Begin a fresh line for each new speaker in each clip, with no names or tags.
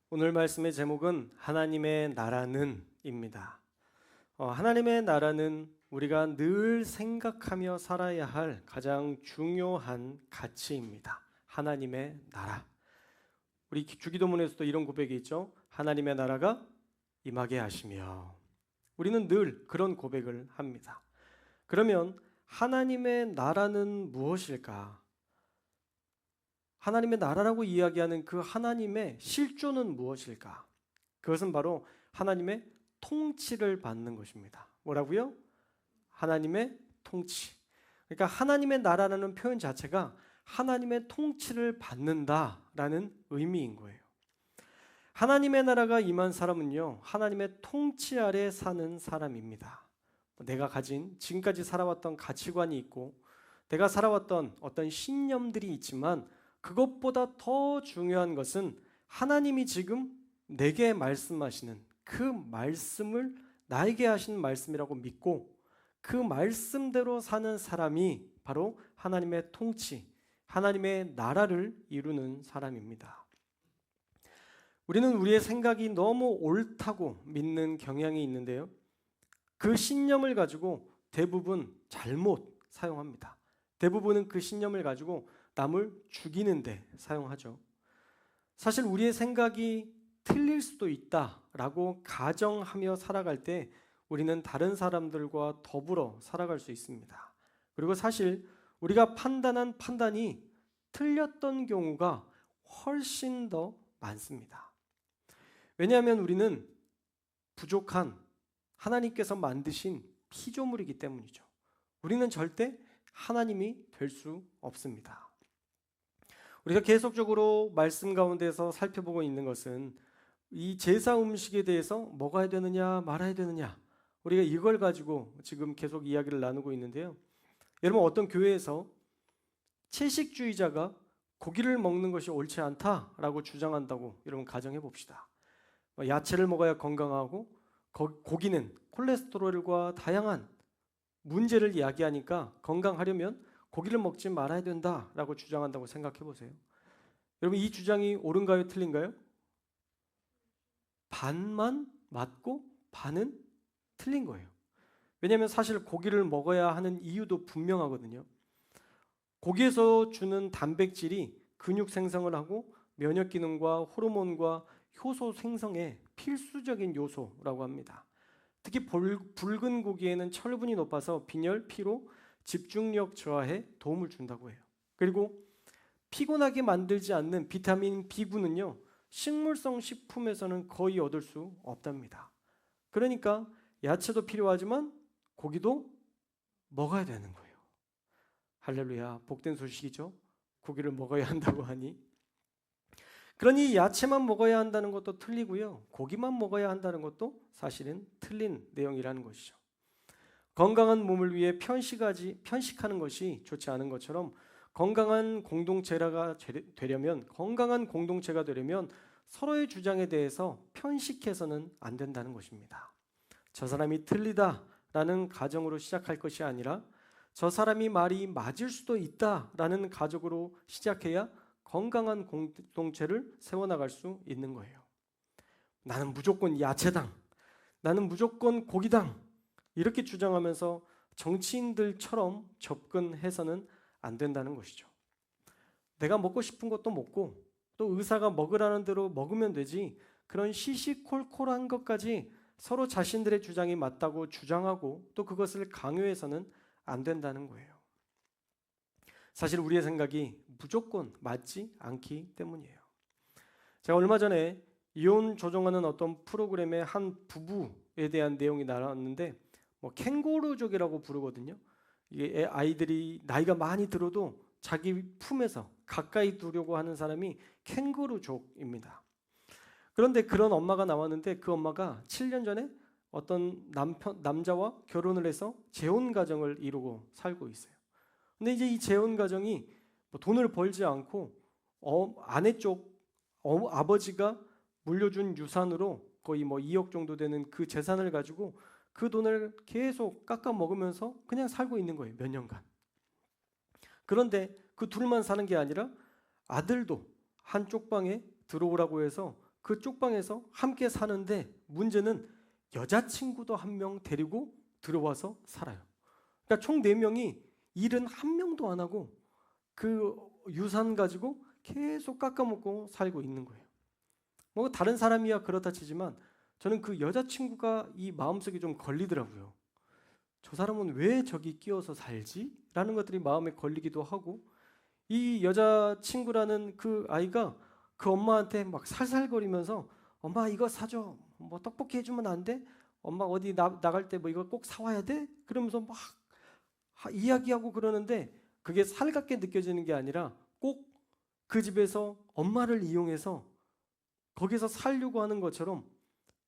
오늘 말씀의 제목은 하나님의 나라는입니다. 하나님의 나라는 우리가 늘 생각하며 살아야 할 가장 중요한 가치입니다. 하나님의 나라. 우리 주기도문에서도 이런 고백이 있죠. 하나님의 나라가 임하게 하시며. 우리는 늘 그런 고백을 합니다. 그러면 하나님의 나라는 무엇일까? 하나님의 나라라고 이야기하는 그 하나님의 실존은 무엇일까? 그것은 바로 하나님의 통치를 받는 것입니다. 뭐라고요? 하나님의 통치. 그러니까 하나님의 나라라는 표현 자체가 하나님의 통치를 받는다라는 의미인 거예요. 하나님의 나라가 임한 사람은요, 하나님의 통치 아래 사는 사람입니다. 내가 가진 지금까지 살아왔던 가치관이 있고 내가 살아왔던 어떤 신념들이 있지만 그것보다 더 중요한 것은 하나님이 지금 내게 말씀하시는 그 말씀을 나에게 하신 말씀이라고 믿고 그 말씀대로 사는 사람이 바로 하나님의 통치, 하나님의 나라를 이루는 사람입니다. 우리는 우리의 생각이 너무 옳다고 믿는 경향이 있는데요. 그 신념을 가지고 대부분 잘못 사용합니다. 대부분은 그 신념을 가지고 남을 죽이는 데 사용하죠. 사실 우리의 생각이 틀릴 수도 있다라고 가정하며 살아갈 때 우리는 다른 사람들과 더불어 살아갈 수 있습니다. 그리고 사실 우리가 판단한 판단이 틀렸던 경우가 훨씬 더 많습니다. 왜냐하면 우리는 부족한 하나님께서 만드신 피조물이기 때문이죠. 우리는 절대 하나님이 될 수 없습니다. 우리가 계속적으로 말씀 가운데서 살펴보고 있는 것은 이 제사 음식에 대해서 먹어야 되느냐 말아야 되느냐, 우리가 이걸 가지고 지금 계속 이야기를 나누고 있는데요. 여러분, 어떤 교회에서 채식주의자가 고기를 먹는 것이 옳지 않다라고 주장한다고 여러분 가정해 봅시다. 야채를 먹어야 건강하고 고기는 콜레스테롤과 다양한 문제를 이야기하니까 건강하려면 고기를 먹지 말아야 된다라고 주장한다고 생각해 보세요. 여러분, 이 주장이 옳은가요, 틀린가요? 반만 맞고 반은 틀린 거예요. 왜냐하면 사실 고기를 먹어야 하는 이유도 분명하거든요. 고기에서 주는 단백질이 근육 생성을 하고 면역 기능과 호르몬과 효소 생성에 필수적인 요소라고 합니다. 특히 붉은 고기에는 철분이 높아서 빈혈, 피로, 집중력 저하에 도움을 준다고 해요. 그리고 피곤하게 만들지 않는 비타민 B9는요, 식물성 식품에서는 거의 얻을 수 없답니다. 그러니까 야채도 필요하지만 고기도 먹어야 되는 거예요. 할렐루야, 복된 소식이죠. 고기를 먹어야 한다고 하니. 그러니 야채만 먹어야 한다는 것도 틀리고요, 고기만 먹어야 한다는 것도 사실은 틀린 내용이라는 것이죠. 건강한 몸을 위해 편식하는 것이 좋지 않은 것처럼 건강한 공동체가 되려면 서로의 주장에 대해서 편식해서는 안 된다는 것입니다. 저 사람이 틀리다라는 가정으로 시작할 것이 아니라 저 사람이 말이 맞을 수도 있다라는 가정으로 시작해야 건강한 공동체를 세워나갈 수 있는 거예요. 나는 무조건 야채당, 나는 무조건 고기당, 이렇게 주장하면서 정치인들처럼 접근해서는 안 된다는 것이죠. 내가 먹고 싶은 것도 먹고 또 의사가 먹으라는 대로 먹으면 되지, 그런 시시콜콜한 것까지 서로 자신들의 주장이 맞다고 주장하고 또 그것을 강요해서는 안 된다는 거예요. 사실 우리의 생각이 무조건 맞지 않기 때문이에요. 제가 얼마 전에 이혼 조정하는 어떤 프로그램의 한 부부에 대한 내용이 나왔는데 캥거루족이라고 부르거든요. 이게 아이들이 나이가 많이 들어도 자기 품에서 가까이 두려고 하는 사람이 캥거루족입니다. 그런데 그런 엄마가 나왔는데 그 엄마가 7년 전에 어떤 남자와 결혼을 해서 재혼 가정을 이루고 살고 있어요. 근데 이제 이 재혼 가정이 돈을 벌지 않고 아내 쪽 아버지가 물려준 유산으로 거의 2억 정도 되는 그 재산을 가지고 그 돈을 계속 깎아 먹으면서 그냥 살고 있는 거예요, 몇 년간. 그런데 그 둘만 사는 게 아니라 아들도 한쪽 방에 들어오라고 해서 그 쪽방에서 함께 사는데 문제는 여자친구도 한 명 데리고 들어와서 살아요. 그러니까 총 4명이 일은 한 명도 안 하고 그 유산 가지고 계속 깎아먹고 살고 있는 거예요. 뭐 다른 사람이야 그렇다 치지만 저는 그 여자친구가 이 마음속에 좀 걸리더라고요. 저 사람은 왜 저기 끼어서 살지? 라는 것들이 마음에 걸리기도 하고, 이 여자친구라는 그 아이가 그 엄마한테 막 살살거리면서 엄마 이거 사줘, 뭐 떡볶이 해주면 안 돼? 엄마 어디 나갈 때 뭐 이거 꼭 사와야 돼? 그러면서 막 이야기하고 그러는데 그게 살갑게 느껴지는 게 아니라 꼭 그 집에서 엄마를 이용해서 거기서 살려고 하는 것처럼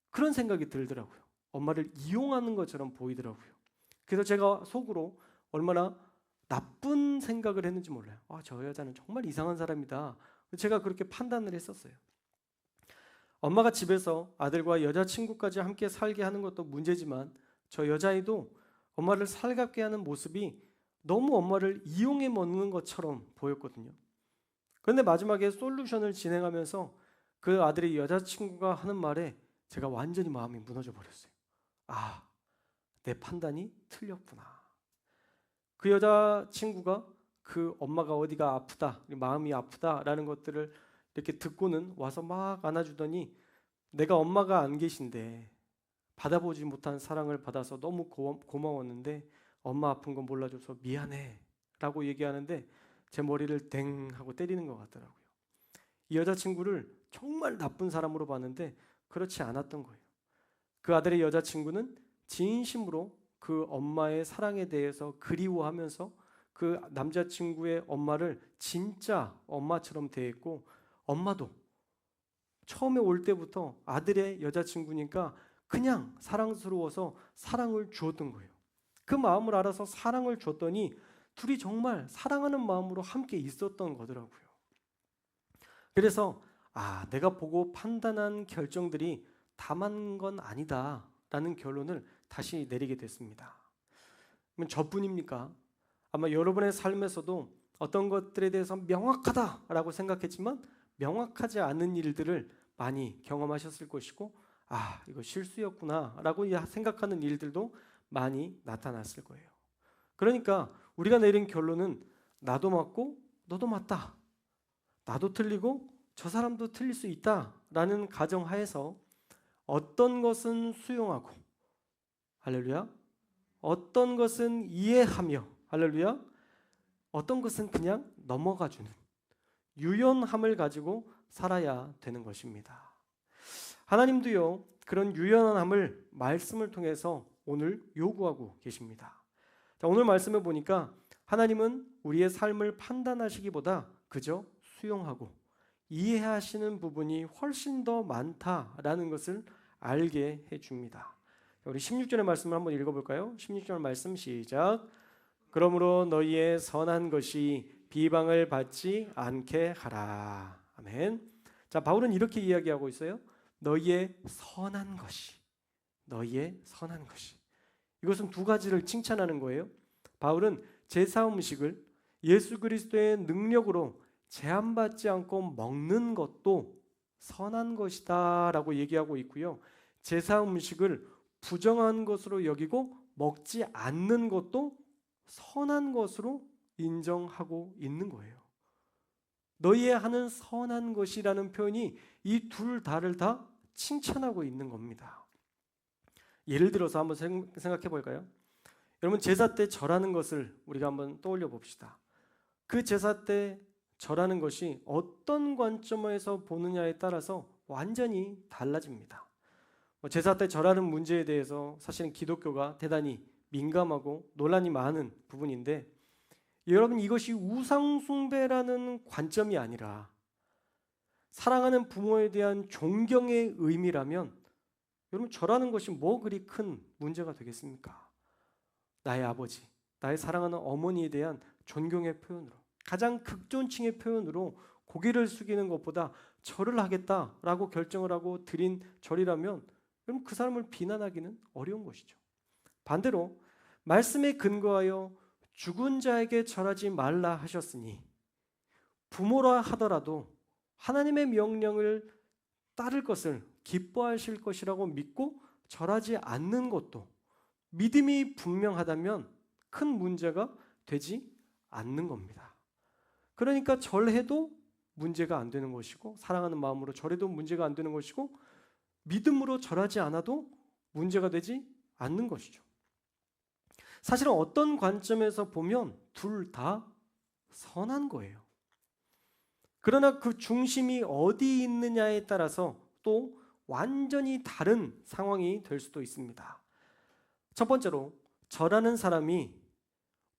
그런 생각이 들더라고요. 엄마를 이용하는 것처럼 보이더라고요. 그래서 제가 속으로 얼마나 나쁜 생각을 했는지 몰라요. 저 여자는 정말 이상한 사람이다. 제가 그렇게 판단을 했었어요. 엄마가 집에서 아들과 여자친구까지 함께 살게 하는 것도 문제지만 저 여자아이도 엄마를 살갑게 하는 모습이 너무 엄마를 이용해 먹는 것처럼 보였거든요. 그런데 마지막에 솔루션을 진행하면서 그 아들의 여자친구가 하는 말에 제가 완전히 마음이 무너져 버렸어요. 내 판단이 틀렸구나. 그 여자친구가 그 엄마가 어디가 아프다, 마음이 아프다라는 것들을 이렇게 듣고는 와서 막 안아주더니 내가 엄마가 안 계신데 받아보지 못한 사랑을 받아서 너무 고마웠는데 엄마 아픈 건 몰라줘서 미안해 라고 얘기하는데 제 머리를 댕 하고 때리는 것 같더라고요. 이 여자친구를 정말 나쁜 사람으로 봤는데 그렇지 않았던 거예요. 그 아들의 여자친구는 진심으로 그 엄마의 사랑에 대해서 그리워하면서 그 남자친구의 엄마를 진짜 엄마처럼 대했고, 엄마도 처음에 올 때부터 아들의 여자친구니까 그냥 사랑스러워서 사랑을 주었던 거예요. 그 마음을 알아서 사랑을 줬더니 둘이 정말 사랑하는 마음으로 함께 있었던 거더라고요. 그래서 내가 보고 판단한 결정들이 다 맞는 건 아니다 라는 결론을 다시 내리게 됐습니다. 그러면 저뿐입니까? 아마 여러분의 삶에서도 어떤 것들에 대해서 명확하다라고 생각했지만 명확하지 않은 일들을 많이 경험하셨을 것이고, 이거 실수였구나 라고 생각하는 일들도 많이 나타났을 거예요. 그러니까 우리가 내린 결론은 나도 맞고 너도 맞다, 나도 틀리고 저 사람도 틀릴 수 있다라는 가정하에서 어떤 것은 수용하고, 할렐루야, 어떤 것은 이해하며, 할렐루야, 어떤 것은 그냥 넘어가주는 유연함을 가지고 살아야 되는 것입니다. 하나님도요, 그런 유연함을 말씀을 통해서 오늘 요구하고 계십니다. 자, 오늘 말씀을 보니까 하나님은 우리의 삶을 판단하시기보다 그저 수용하고 이해하시는 부분이 훨씬 더 많다라는 것을 알게 해줍니다. 우리 16절의 말씀을 한번 읽어볼까요? 16절 말씀 시작. 그러므로 너희의 선한 것이 비방을 받지 않게 하라. 아멘. 자, 바울은 이렇게 이야기하고 있어요. 너희의 선한 것이, 너희의 선한 것이. 이것은 두 가지를 칭찬하는 거예요. 바울은 제사 음식을 예수 그리스도의 능력으로 제한받지 않고 먹는 것도 선한 것이다 라고 얘기하고 있고요. 제사 음식을 부정한 것으로 여기고 먹지 않는 것도 선한 것으로 인정하고 있는 거예요. 너희의 하는 선한 것이라는 표현이 이 둘 다를 다 칭찬하고 있는 겁니다. 예를 들어서 한번 생각해 볼까요? 여러분, 제사 때 절하는 것을 우리가 한번 떠올려 봅시다. 그 제사 때 절하는 것이 어떤 관점에서 보느냐에 따라서 완전히 달라집니다. 제사 때 절하는 문제에 대해서 사실은 기독교가 대단히 민감하고 논란이 많은 부분인데, 여러분, 이것이 우상숭배라는 관점이 아니라 사랑하는 부모에 대한 존경의 의미라면 여러분, 절하는 것이 뭐 그리 큰 문제가 되겠습니까? 나의 아버지, 나의 사랑하는 어머니에 대한 존경의 표현으로, 가장 극존칭의 표현으로 고개를 숙이는 것보다 절을 하겠다라고 결정을 하고 드린 절이라면 그럼 그 사람을 비난하기는 어려운 것이죠. 반대로 말씀에 근거하여 죽은 자에게 절하지 말라 하셨으니 부모라 하더라도 하나님의 명령을 따를 것을 기뻐하실 것이라고 믿고 절하지 않는 것도 믿음이 분명하다면 큰 문제가 되지 않는 겁니다. 그러니까 절해도 문제가 안 되는 것이고, 사랑하는 마음으로 절해도 문제가 안 되는 것이고, 믿음으로 절하지 않아도 문제가 되지 않는 것이죠. 사실은 어떤 관점에서 보면 둘 다 선한 거예요. 그러나 그 중심이 어디 있느냐에 따라서 또 완전히 다른 상황이 될 수도 있습니다. 첫 번째로, 절하는 사람이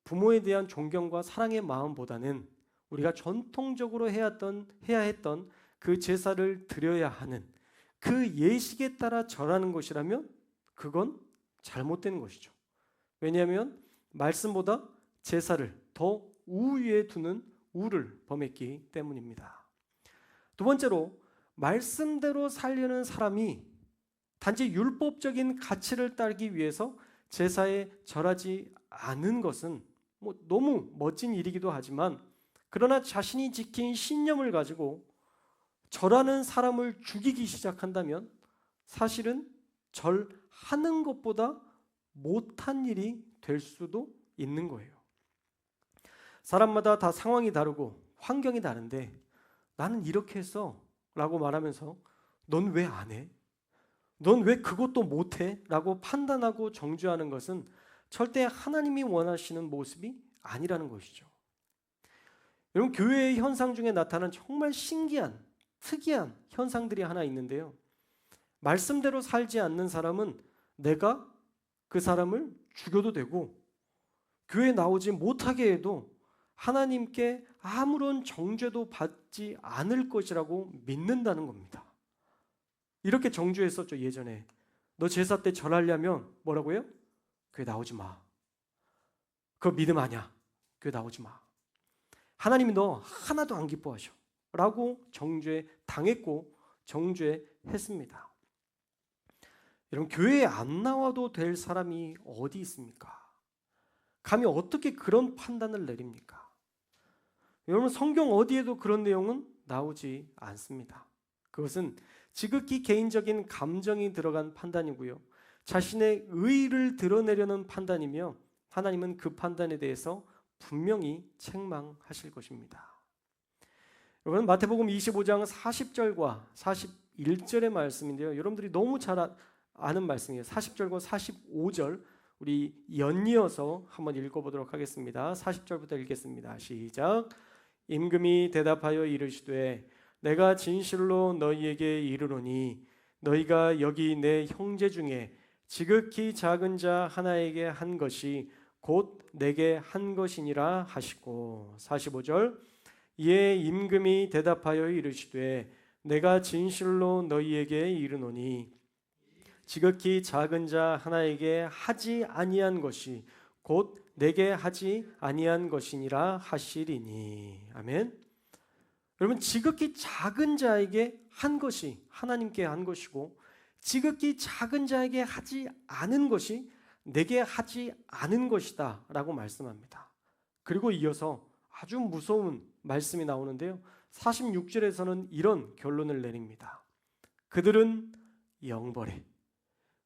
부모에 대한 존경과 사랑의 마음보다는 우리가 전통적으로 해야 했던 그 제사를 드려야 하는 그 예식에 따라 절하는 것이라면 그건 잘못된 것이죠. 왜냐하면 말씀보다 제사를 더 우위에 두는 우를 범했기 때문입니다. 두 번째로, 말씀대로 살려는 사람이 단지 율법적인 가치를 따르기 위해서 제사에 절하지 않은 것은 너무 멋진 일이기도 하지만, 그러나 자신이 지킨 신념을 가지고 절하는 사람을 죽이기 시작한다면 사실은 절하는 것보다 못한 일이 될 수도 있는 거예요. 사람마다 다 상황이 다르고 환경이 다른데, 나는 이렇게 했어 라고 말하면서 넌 왜 안 해? 넌 왜 그것도 못해? 라고 판단하고 정죄하는 것은 절대 하나님이 원하시는 모습이 아니라는 것이죠. 여러분, 교회의 현상 중에 나타난 정말 신기한 특이한 현상들이 하나 있는데요, 말씀대로 살지 않는 사람은 내가 그 사람을 죽여도 되고 교회에 나오지 못하게 해도 하나님께 아무런 정죄도 받지 않을 것이라고 믿는다는 겁니다. 이렇게 정죄했었죠. 예전에 너 제사 때 절하려면 뭐라고요? 교회 나오지 마. 그거 믿음 아니야. 교회 나오지 마. 하나님이 너 하나도 안 기뻐하셔 라고 정죄당했고 정죄했습니다. 여러분, 교회에 안 나와도 될 사람이 어디 있습니까? 감히 어떻게 그런 판단을 내립니까? 여러분, 성경 어디에도 그런 내용은 나오지 않습니다. 그것은 지극히 개인적인 감정이 들어간 판단이고요, 자신의 의의를 드러내려는 판단이며, 하나님은 그 판단에 대해서 분명히 책망하실 것입니다. 여러분, 마태복음 25장 40절과 41절의 말씀인데요, 여러분들이 너무 잘 아는 말씀이에요. 40절과 45절 우리 연이어서 한번 읽어보도록 하겠습니다. 40절부터 읽겠습니다. 시작. 임금이 대답하여 이르시되 내가 진실로 너희에게 이르노니 너희가 여기 내 형제 중에 지극히 작은 자 하나에게 한 것이 곧 내게 한 것이니라 하시고, 45절. 이에 임금이 대답하여 이르시되 내가 진실로 너희에게 이르노니 지극히 작은 자 하나에게 하지 아니한 것이 곧 내게 하지 아니한 것이니라 하시리니. 아멘. 여러분, 지극히 작은 자에게 한 것이 하나님께 한 것이고, 지극히 작은 자에게 하지 않은 것이 내게 하지 않은 것이다 라고 말씀합니다. 그리고 이어서 아주 무서운 말씀이 나오는데요, 46절에서는 이런 결론을 내립니다. 그들은 영벌에,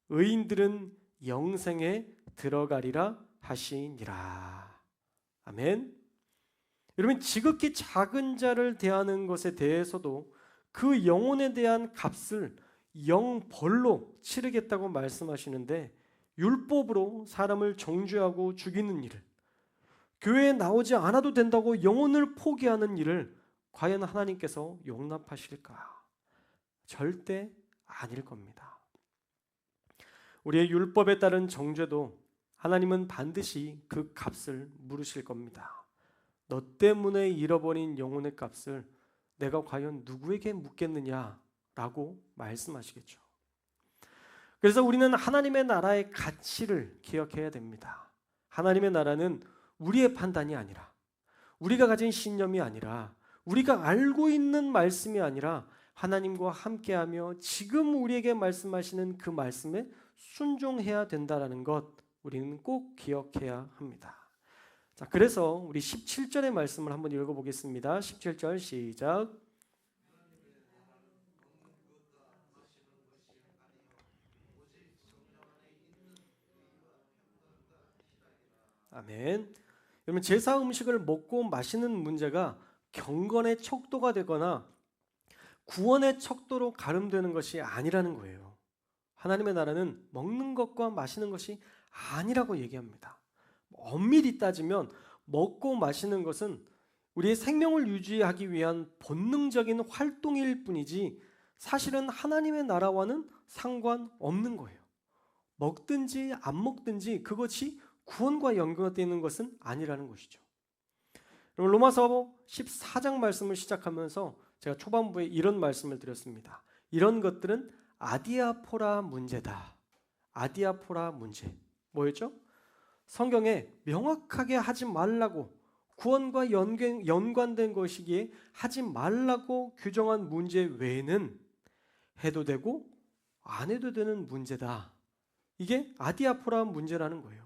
의인들은 영생에 들어가리라 하시니라. 아멘. 여러분, 지극히 작은 자를 대하는 것에 대해서도 그 영혼에 대한 값을 영벌로 치르겠다고 말씀하시는데, 율법으로 사람을 정죄하고 죽이는 일을, 교회에 나오지 않아도 된다고 영혼을 포기하는 일을 과연 하나님께서 용납하실까? 절대 아닐 겁니다. 우리의 율법에 따른 정죄도 하나님은 반드시 그 값을 물으실 겁니다. 너 때문에 잃어버린 영혼의 값을 내가 과연 누구에게 묻겠느냐라고 말씀하시겠죠. 그래서 우리는 하나님의 나라의 가치를 기억해야 됩니다. 하나님의 나라는 우리의 판단이 아니라, 우리가 가진 신념이 아니라, 우리가 알고 있는 말씀이 아니라 하나님과 함께하며 지금 우리에게 말씀하시는 그 말씀에 순종해야 된다는 것, 우리는 꼭 기억해야 합니다. 자, 그래서 우리 17절의 말씀을 한번 읽어보겠습니다. 17절 시작. 아멘. 여러분, 제사 음식을 먹고 마시는 문제가 경건의 척도가 되거나 구원의 척도로 가름되는 것이 아니라는 거예요. 하나님의 나라는 먹는 것과 마시는 것이 아니라고 얘기합니다. 엄밀히 따지면 먹고 마시는 것은 우리의 생명을 유지하기 위한 본능적인 활동일 뿐이지 사실은 하나님의 나라와는 상관없는 거예요. 먹든지 안 먹든지 그것이 구원과 연결되는 것은 아니라는 것이죠. 로마서 14장 말씀을 시작하면서 제가 초반부에 이런 말씀을 드렸습니다. 이런 것들은 아디아포라 문제다. 아디아포라 문제. 뭐였죠? 성경에 명확하게 하지 말라고, 구원과 연관된 것이기에 하지 말라고 규정한 문제 외에는 해도 되고 안 해도 되는 문제다. 이게 아디아포라 문제라는 거예요.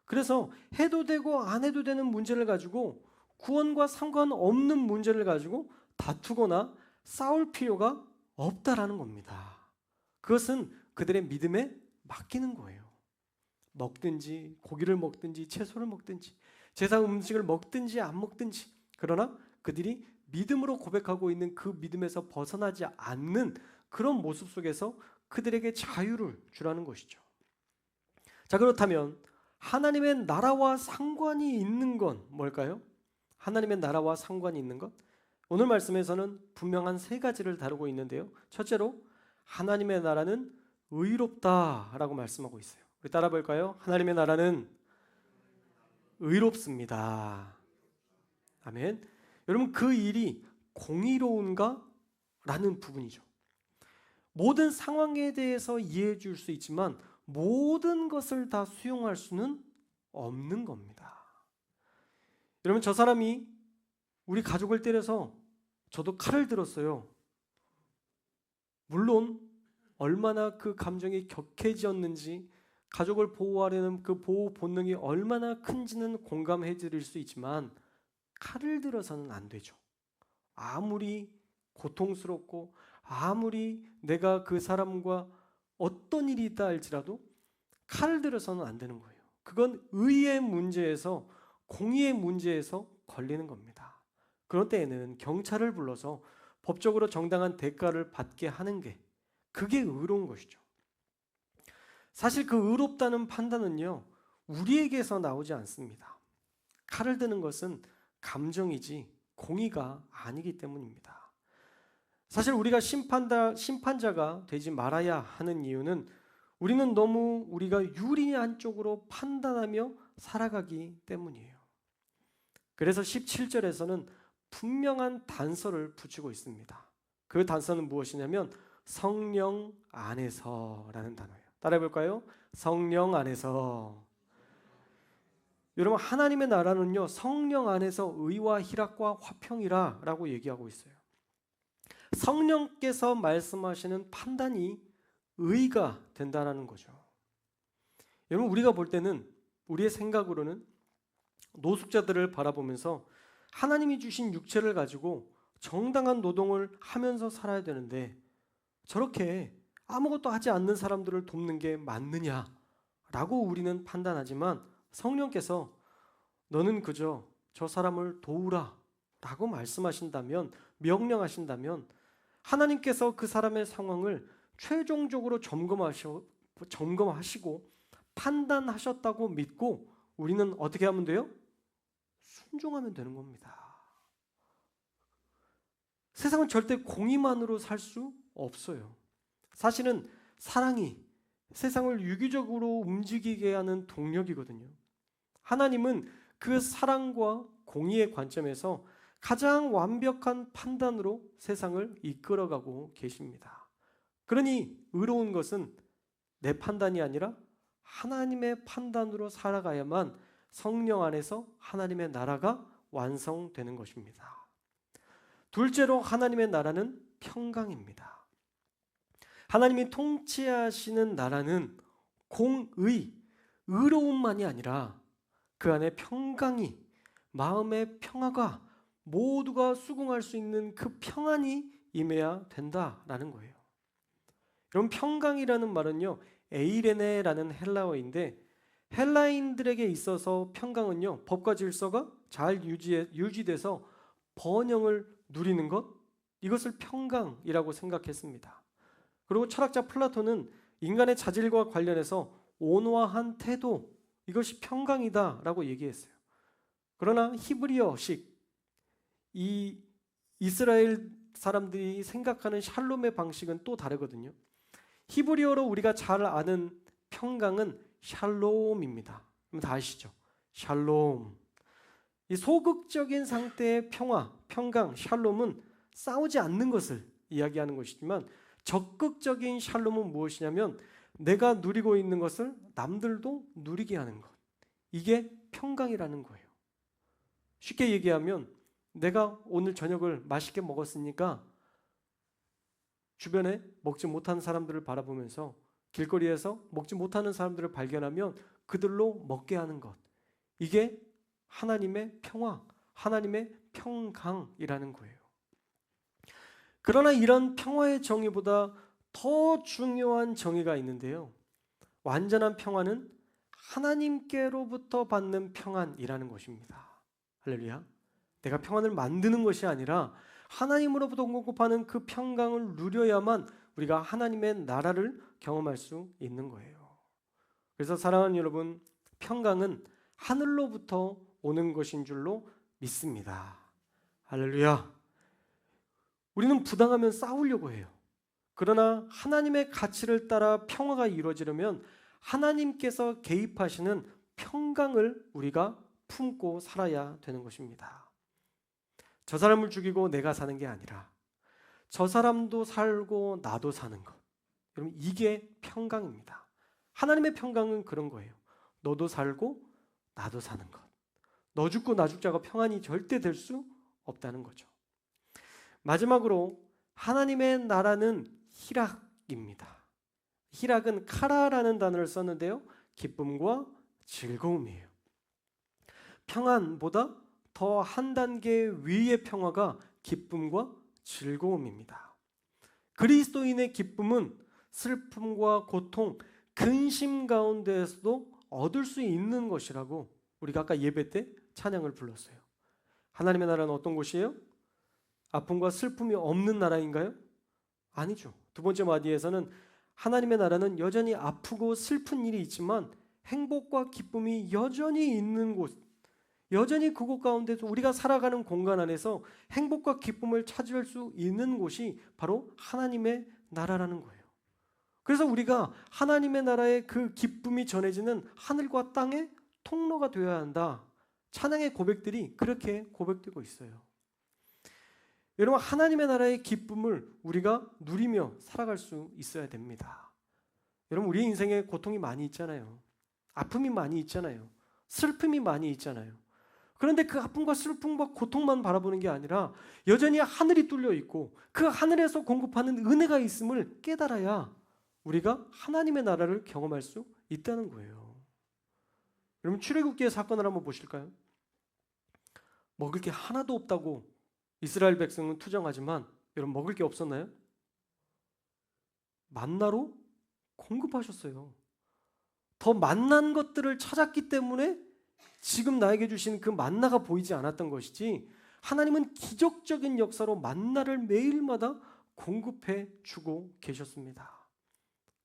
그래서 해도 되고 안 해도 되는 문제를 가지고 구원과 상관없는 문제를 가지고 다투거나 싸울 필요가 없다라는 겁니다. 그것은 그들의 믿음에 맡기는 거예요. 먹든지 고기를 먹든지 채소를 먹든지 제사 음식을 먹든지 안 먹든지, 그러나 그들이 믿음으로 고백하고 있는 그 믿음에서 벗어나지 않는 그런 모습 속에서 그들에게 자유를 주라는 것이죠. 자, 그렇다면 하나님의 나라와 상관이 있는 건 뭘까요? 하나님의 나라와 상관이 있는 것? 오늘 말씀에서는 분명한 세 가지를 다루고 있는데요. 첫째로 하나님의 나라는 의롭다라고 말씀하고 있어요. 우리 따라 볼까요? 하나님의 나라는 의롭습니다. 아멘. 여러분, 그 일이 공의로운가? 라는 부분이죠. 모든 상황에 대해서 이해해 줄 수 있지만 모든 것을 다 수용할 수는 없는 겁니다. 여러분, 저 사람이 우리 가족을 때려서 저도 칼을 들었어요. 물론 얼마나 그 감정이 격해졌는지, 가족을 보호하려는 그 보호 본능이 얼마나 큰지는 공감해 드릴 수 있지만 칼을 들어서는 안 되죠. 아무리 고통스럽고 아무리 내가 그 사람과 어떤 일이 있다 할지라도 칼을 들어서는 안 되는 거예요. 그건 의의 문제에서, 공의의 문제에서 걸리는 겁니다. 그럴 때에는 경찰을 불러서 법적으로 정당한 대가를 받게 하는 게, 그게 의로운 것이죠. 사실 그 의롭다는 판단은요, 우리에게서 나오지 않습니다. 칼을 드는 것은 감정이지 공의가 아니기 때문입니다. 사실 우리가 심판자가 되지 말아야 하는 이유는 우리는 너무 우리가 유리한 쪽으로 판단하며 살아가기 때문이에요. 그래서 17절에서는 분명한 단서를 붙이고 있습니다. 그 단서는 무엇이냐면 성령 안에서라는 단어예요. 따라해 볼까요? 성령 안에서. 여러분, 하나님의 나라는요, 성령 안에서 의와 희락과 화평이라 라고 얘기하고 있어요. 성령께서 말씀하시는 판단이 의가 된다는 거죠. 여러분, 우리가 볼 때는, 우리의 생각으로는 노숙자들을 바라보면서 하나님이 주신 육체를 가지고 정당한 노동을 하면서 살아야 되는데 저렇게 아무것도 하지 않는 사람들을 돕는 게 맞느냐라고 우리는 판단하지만, 성령께서 너는 그저 저 사람을 도우라 라고 말씀하신다면, 명령하신다면 하나님께서 그 사람의 상황을 최종적으로 점검하시고 판단하셨다고 믿고 우리는 어떻게 하면 돼요? 순종하면 되는 겁니다. 세상은 절대 공의만으로 살 수 없어요. 사실은 사랑이 세상을 유기적으로 움직이게 하는 동력이거든요. 하나님은 그 사랑과 공의의 관점에서 가장 완벽한 판단으로 세상을 이끌어가고 계십니다. 그러니 의로운 것은 내 판단이 아니라 하나님의 판단으로 살아가야만 성령 안에서 하나님의 나라가 완성되는 것입니다. 둘째로 하나님의 나라는 평강입니다. 하나님이 통치하시는 나라는 공의, 의로움만이 아니라 그 안에 평강이, 마음의 평화가, 모두가 수긍할 수 있는 그 평안이 임해야 된다라는 거예요. 여러분, 평강이라는 말은요, 에이레네라는 헬라어인데 헬라인들에게 있어서 평강은요, 법과 질서가 잘 유지돼서 번영을 누리는 것, 이것을 평강이라고 생각했습니다. 그리고 철학자 플라톤은 인간의 자질과 관련해서 온화한 태도, 이것이 평강이다라고 얘기했어요. 그러나 히브리어식, 이 이스라엘 사람들이 생각하는 샬롬의 방식은 또 다르거든요. 히브리어로 우리가 잘 아는 평강은 샬롬입니다. 그럼 다 아시죠? 샬롬. 이 소극적인 상태의 평화, 평강, 샬롬은 싸우지 않는 것을 이야기하는 것이지만 적극적인 샬롬은 무엇이냐면 내가 누리고 있는 것을 남들도 누리게 하는 것. 이게 평강이라는 거예요. 쉽게 얘기하면 내가 오늘 저녁을 맛있게 먹었으니까 주변에 먹지 못하는 사람들을 바라보면서 길거리에서 먹지 못하는 사람들을 발견하면 그들로 먹게 하는 것. 이게 하나님의 평화, 하나님의 평강이라는 거예요. 그러나 이런 평화의 정의보다 더 중요한 정의가 있는데요. 완전한 평화는 하나님께로부터 받는 평안이라는 것입니다. 할렐루야. 내가 평안을 만드는 것이 아니라 하나님으로부터 공급하는 그 평강을 누려야만 우리가 하나님의 나라를 경험할 수 있는 거예요. 그래서 사랑하는 여러분, 평강은 하늘로부터 오는 것인 줄로 믿습니다. 할렐루야. 우리는 부당하면 싸우려고 해요. 그러나 하나님의 가치를 따라 평화가 이루어지려면 하나님께서 개입하시는 평강을 우리가 품고 살아야 되는 것입니다. 저 사람을 죽이고 내가 사는 게 아니라 저 사람도 살고 나도 사는 것. 여러분, 이게 평강입니다. 하나님의 평강은 그런 거예요. 너도 살고 나도 사는 것. 너 죽고 나 죽자가 평안이 절대 될 수 없다는 거죠. 마지막으로 하나님의 나라는 희락입니다. 희락은 카라라는 단어를 썼는데요. 기쁨과 즐거움이에요. 평안보다 더 한 단계 위의 평화가 기쁨과 즐거움입니다. 그리스도인의 기쁨은 슬픔과 고통, 근심 가운데에서도 얻을 수 있는 것이라고 우리가 아까 예배 때 찬양을 불렀어요. 하나님의 나라는 어떤 곳이에요? 아픔과 슬픔이 없는 나라인가요? 아니죠. 두 번째 마디에서는 하나님의 나라는 여전히 아프고 슬픈 일이 있지만 행복과 기쁨이 여전히 있는 곳, 여전히 그곳 가운데서 우리가 살아가는 공간 안에서 행복과 기쁨을 찾을 수 있는 곳이 바로 하나님의 나라라는 거예요. 그래서 우리가 하나님의 나라의 그 기쁨이 전해지는 하늘과 땅의 통로가 되어야 한다. 찬양의 고백들이 그렇게 고백되고 있어요. 여러분, 하나님의 나라의 기쁨을 우리가 누리며 살아갈 수 있어야 됩니다. 여러분, 우리 인생에 고통이 많이 있잖아요. 아픔이 많이 있잖아요. 슬픔이 많이 있잖아요. 그런데 그 아픔과 슬픔과 고통만 바라보는 게 아니라 여전히 하늘이 뚫려 있고 그 하늘에서 공급하는 은혜가 있음을 깨달아야 우리가 하나님의 나라를 경험할 수 있다는 거예요. 여러분, 출애굽기의 사건을 한번 보실까요? 먹을 게 하나도 없다고 이스라엘 백성은 투정하지만 여러분, 먹을 게 없었나요? 만나로 공급하셨어요. 더 만난 것들을 찾았기 때문에 지금 나에게 주신 그 만나가 보이지 않았던 것이지, 하나님은 기적적인 역사로 만나를 매일마다 공급해 주고 계셨습니다.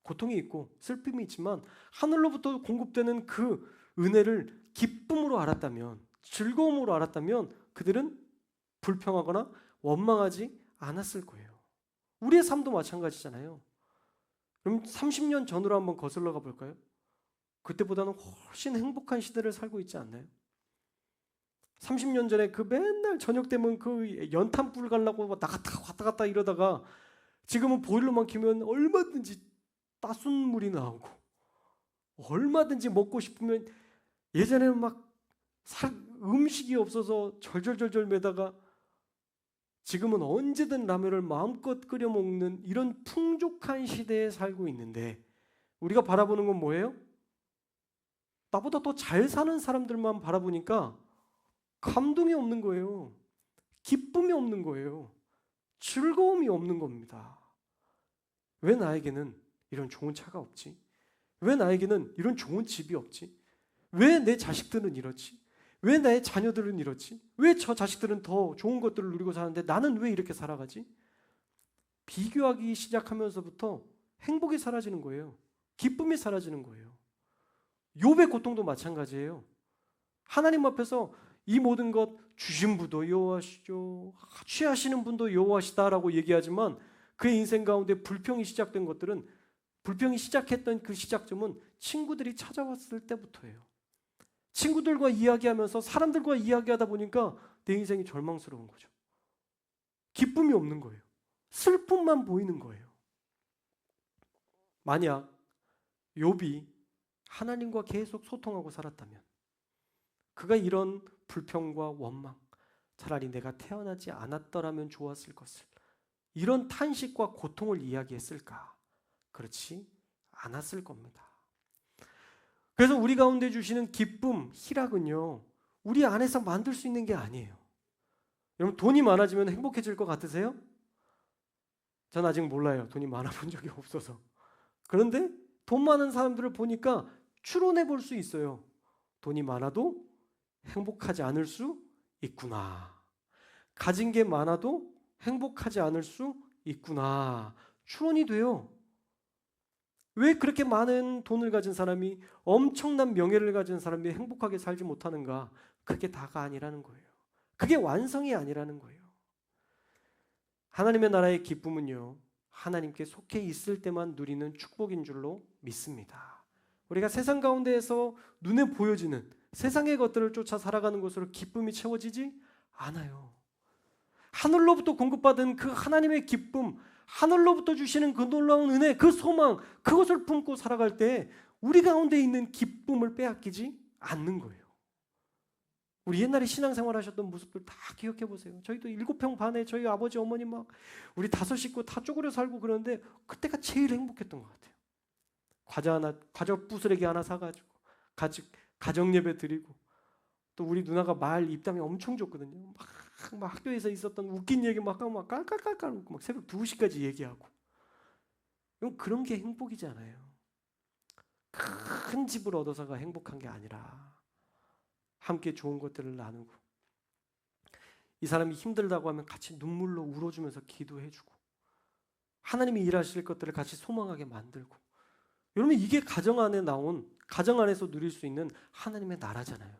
고통이 있고 슬픔이 있지만 하늘로부터 공급되는 그 은혜를 기쁨으로 알았다면, 즐거움으로 알았다면 그들은 불평하거나 원망하지 않았을 거예요. 우리의 삶도 마찬가지잖아요. 그럼 30년 전으로 한번 거슬러 가 볼까요? 그때보다는 훨씬 행복한 시대를 살고 있지 않나요? 30년 전에 그 맨날 저녁 되면 그 연탄불 가려고 나갔다 왔다 갔다 이러다가 지금은 보일러만 켜면 얼마든지 따순 물이 나오고 얼마든지 먹고 싶으면, 예전에는 막 음식이 없어서 절절절절 매다가 지금은 언제든 라면을 마음껏 끓여 먹는 이런 풍족한 시대에 살고 있는데 우리가 바라보는 건 뭐예요? 나보다 더 잘 사는 사람들만 바라보니까 감동이 없는 거예요. 기쁨이 없는 거예요. 즐거움이 없는 겁니다. 왜 나에게는 이런 좋은 차가 없지? 왜 나에게는 이런 좋은 집이 없지? 왜 내 자식들은 이렇지? 왜 나의 자녀들은 이렇지? 왜 저 자식들은 더 좋은 것들을 누리고 사는데 나는 왜 이렇게 살아가지? 비교하기 시작하면서부터 행복이 사라지는 거예요. 기쁨이 사라지는 거예요. 욥의 고통도 마찬가지예요. 하나님 앞에서 이 모든 것 주신 분도 여호와시죠, 취하시는 분도 여호와시다라고 얘기하지만 그의 인생 가운데 불평이 시작된 것들은, 불평이 시작했던 그 시작점은 친구들이 찾아왔을 때부터예요. 친구들과 이야기하면서 사람들과 이야기하다 보니까 내 인생이 절망스러운 거죠. 기쁨이 없는 거예요. 슬픔만 보이는 거예요. 만약 욥이 하나님과 계속 소통하고 살았다면, 그가 이런 불평과 원망, 차라리 내가 태어나지 않았더라면 좋았을 것을, 이런 탄식과 고통을 이야기했을까? 그렇지 않았을 겁니다. 그래서 우리 가운데 주시는 기쁨, 희락은요, 우리 안에서 만들 수 있는 게 아니에요. 여러분, 돈이 많아지면 행복해질 것 같으세요? 전 아직 몰라요. 돈이 많아 본 적이 없어서. 그런데 돈 많은 사람들을 보니까 추론해 볼 수 있어요. 돈이 많아도 행복하지 않을 수 있구나. 가진 게 많아도 행복하지 않을 수 있구나. 추론이 돼요. 왜 그렇게 많은 돈을 가진 사람이, 엄청난 명예를 가진 사람이 행복하게 살지 못하는가? 그게 다가 아니라는 거예요. 그게 완성이 아니라는 거예요. 하나님의 나라의 기쁨은요, 하나님께 속해 있을 때만 누리는 축복인 줄로 믿습니다. 우리가 세상 가운데에서 눈에 보여지는 세상의 것들을 쫓아 살아가는 것으로 기쁨이 채워지지 않아요. 하늘로부터 공급받은 그 하나님의 기쁨, 하늘로부터 주시는 그 놀라운 은혜, 그 소망, 그것을 품고 살아갈 때 우리 가운데 있는 기쁨을 빼앗기지 않는 거예요. 우리 옛날에 신앙생활 하셨던 모습들 다 기억해 보세요. 저희도 7평 반에 저희 아버지 어머니 막 우리 5 식구 다 쪼그려 살고 그러는데 그때가 제일 행복했던 것 같아요. 과자 부스러기 하나 사가지고 가정 예배 드리고, 또 우리 누나가 말 입담이 엄청 좋거든요. 막 학교에서 있었던 웃긴 얘기 막 하고 막 깔깔깔깔 웃고 막 새벽 2시까지 얘기하고. 그런 게 행복이잖아요. 큰 집을 얻어서가 행복한 게 아니라 함께 좋은 것들을 나누고, 이 사람이 힘들다고 하면 같이 눈물로 울어주면서 기도해주고, 하나님이 일하실 것들을 같이 소망하게 만들고. 여러분, 이게 가정 안에 나온, 가정 안에서 누릴 수 있는 하나님의 나라잖아요.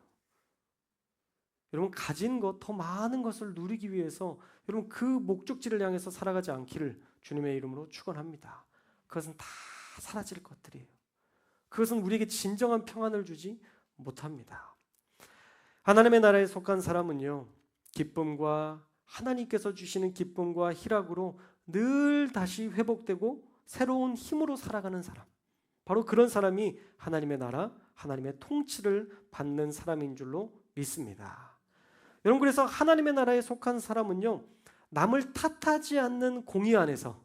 여러분, 가진 것, 더 많은 것을 누리기 위해서 여러분 그 목적지를 향해서 살아가지 않기를 주님의 이름으로 축원합니다. 그것은 다 사라질 것들이에요. 그것은 우리에게 진정한 평안을 주지 못합니다. 하나님의 나라에 속한 사람은요, 기쁨과, 하나님께서 주시는 기쁨과 희락으로 늘 다시 회복되고 새로운 힘으로 살아가는 사람, 바로 그런 사람이 하나님의 나라, 하나님의 통치를 받는 사람인 줄로 믿습니다. 여러분, 그래서 하나님의 나라에 속한 사람은요, 남을 탓하지 않는 공의 안에서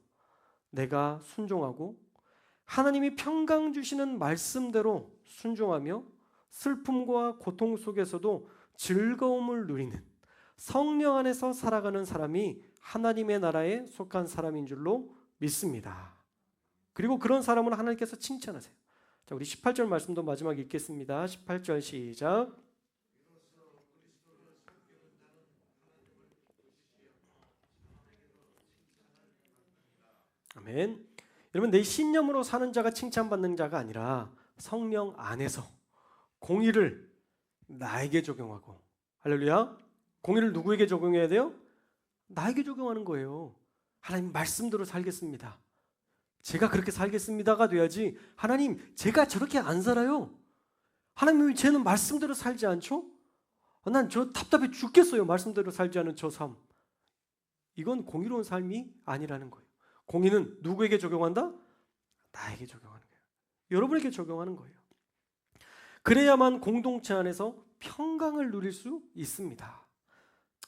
내가 순종하고 하나님이 평강 주시는 말씀대로 순종하며 슬픔과 고통 속에서도 즐거움을 누리는 성령 안에서 살아가는 사람이 하나님의 나라에 속한 사람인 줄로 믿습니다. 그리고 그런 사람은 하나님께서 칭찬하세요. 자, 우리 18절 말씀도 마지막 읽겠습니다. 18절 시작. 아멘. 여러분, 내 신념으로 사는 자가 칭찬받는 자가 아니라 성령 안에서 공의를 나에게 적용하고, 할렐루야, 공의를 누구에게 적용해야 돼요? 나에게 적용하는 거예요. 하나님 말씀대로 살겠습니다. 제가 그렇게 살겠습니다가 돼야지, 하나님 제가 저렇게 안 살아요. 하나님 왜 쟤는 말씀대로 살지 않죠? 난 저 답답해 죽겠어요. 말씀대로 살지 않은 저 삶. 이건 공의로운 삶이 아니라는 거예요. 공의는 누구에게 적용한다? 나에게 적용하는 거예요. 여러분에게 적용하는 거예요. 그래야만 공동체 안에서 평강을 누릴 수 있습니다.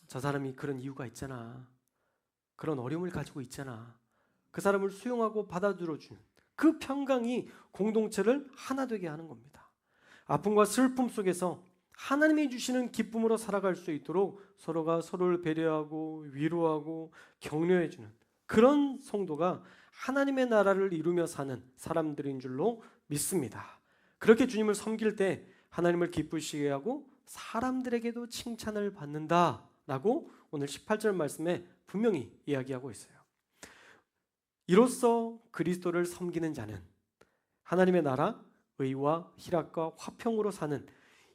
저 사람이 그런 이유가 있잖아, 그런 어려움을 가지고 있잖아, 그 사람을 수용하고 받아들여주는 그 평강이 공동체를 하나 되게 하는 겁니다. 아픔과 슬픔 속에서 하나님이 주시는 기쁨으로 살아갈 수 있도록 서로가 서로를 배려하고 위로하고 격려해주는 그런 성도가 하나님의 나라를 이루며 사는 사람들인 줄로 믿습니다. 그렇게 주님을 섬길 때 하나님을 기쁘시게 하고 사람들에게도 칭찬을 받는다라고 오늘 18절 말씀에 분명히 이야기하고 있어요. 이로써 그리스도를 섬기는 자는 하나님의 나라, 의와 희락과 화평으로 사는,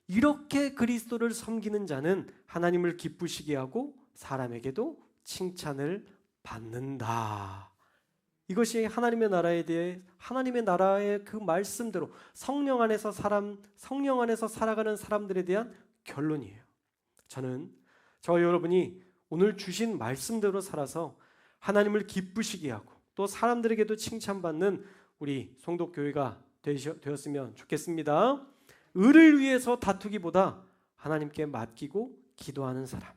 이렇게 그리스도를 섬기는 자는 하나님을 기쁘시게 하고 사람에게도 칭찬을 받는다. 이것이 하나님의 나라에 대해 하나님의 나라의 그 말씀대로 성령 안에서 살아가는 사람들에 대한 결론이에요. 저는 저와 여러분이 오늘 주신 말씀대로 살아서 하나님을 기쁘시게 하고 또 사람들에게도 칭찬받는 우리 송독교회가 되었으면 좋겠습니다. 의를 위해서 다투기보다 하나님께 맡기고 기도하는 사람,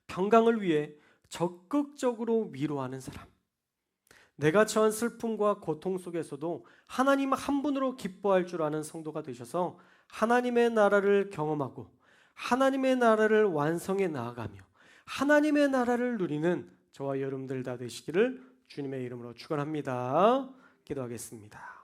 평강을 위해 적극적으로 위로하는 사람, 내가 처한 슬픔과 고통 속에서도 하나님 한 분으로 기뻐할 줄 아는 성도가 되셔서 하나님의 나라를 경험하고 하나님의 나라를 완성해 나아가며 하나님의 나라를 누리는 저와 여러분들 다 되시기를 주님의 이름으로 축원합니다. 기도하겠습니다.